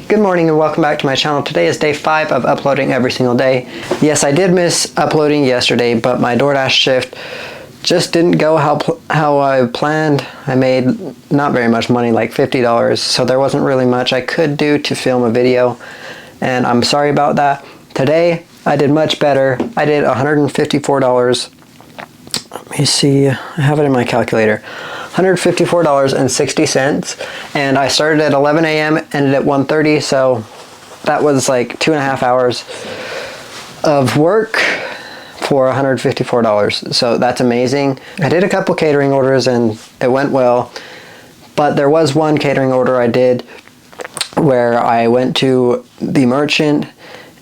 Good morning and welcome back to my channel. Today is day 5 of uploading every single day. Yes, I did miss uploading yesterday, but my DoorDash shift just didn't go how I planned. I made not very much money, like $50, so there wasn't really much I could do to film a video, and I'm sorry about that. Today, I did much better. I did $154. Let me see, I have it in my calculator. $154.60, and I started at 11 a.m. ended at 1:30, so that was like 2.5 hours of work for $154. So that's amazing. I did a couple catering orders and it went well, but there was one catering order I did where I went to the merchant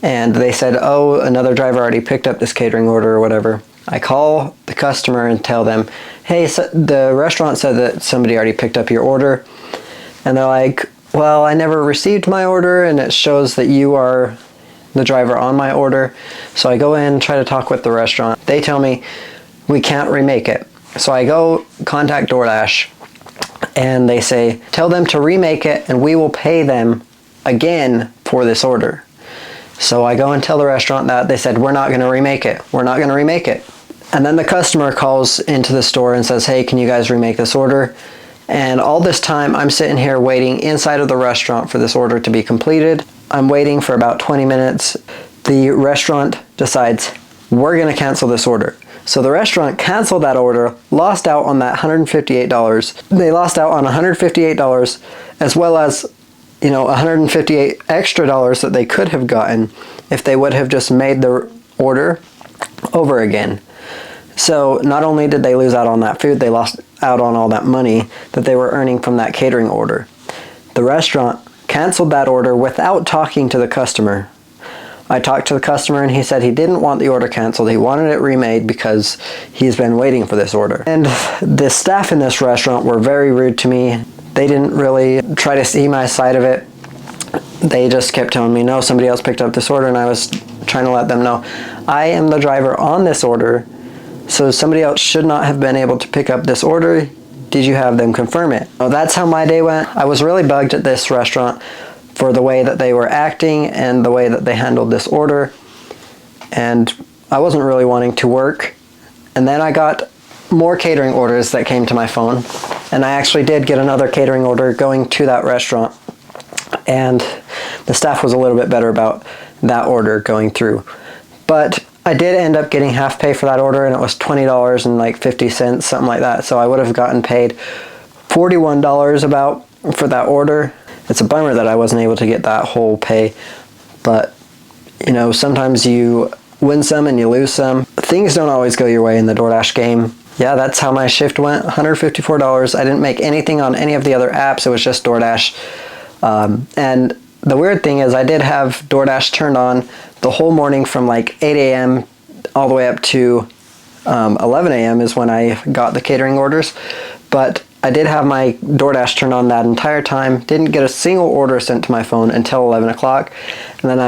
and they said, oh, another driver already picked up this catering order or whatever. I call the customer and tell them, hey, so the restaurant said that somebody already picked up your order. And they're like, well, I never received my order and it shows that you are the driver on my order. So I go in and try to talk with the restaurant. They tell me we can't remake it. So I go contact DoorDash and they say, tell them to remake it and we will pay them again for this order. So I go and tell the restaurant that. They said, we're not going to remake it. We're not going to remake it. And then the customer calls into the store and says, hey, can you guys remake this order? And all this time I'm sitting here waiting inside of the restaurant for this order to be completed. I'm waiting for about 20 minutes. The restaurant decides, we're going to cancel this order. So the restaurant canceled that order, lost out on that $158. They lost out on $158 as well as, you know, $158 extra dollars that they could have gotten if they would have just made the order over again. So not only did they lose out on that food, they lost out on all that money that they were earning from that catering order. The restaurant canceled that order without talking to the customer. I talked to the customer and he said he didn't want the order canceled. He wanted it remade because he's been waiting for this order. And the staff in this restaurant were very rude to me. They didn't really try to see my side of it. They just kept telling me, no, somebody else picked up this order, and I was trying to let them know, I am the driver on this order, so somebody else should not have been able to pick up this order. Did you have them confirm it? Well, that's how my day went. I was really bugged at this restaurant for the way that they were acting and the way that they handled this order, and I wasn't really wanting to work. And then I got more catering orders that came to my phone, and I actually did get another catering order going to that restaurant, and the staff was a little bit better about that order going through. But I did end up getting half pay for that order, and it was $20 and like 50 cents, something like that. So I would have gotten paid $41 about for that order. It's a bummer that I wasn't able to get that whole pay, but you know, sometimes you win some and you lose some. Things don't always go your way in the DoorDash game. Yeah, that's how my shift went, $154. I didn't make anything on any of the other apps. It was just DoorDash. And the weird thing is I did have DoorDash turned on the whole morning from like 8 a.m. all the way up to 11 a.m. is when I got the catering orders. But I did have my DoorDash turned on that entire time. Didn't get a single order sent to my phone until 11 o'clock. And then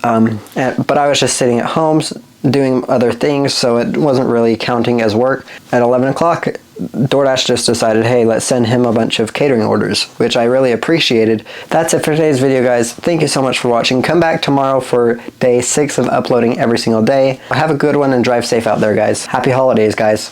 but I was just sitting at home doing other things, so it wasn't really counting as work. At 11 o'clock, DoorDash just decided, hey, let's send him a bunch of catering orders, which I really appreciated. That's it for today's video, guys. Thank you so much for watching. Come back tomorrow for day 6 of uploading every single day. Have a good one and drive safe out there, guys. Happy holidays, guys.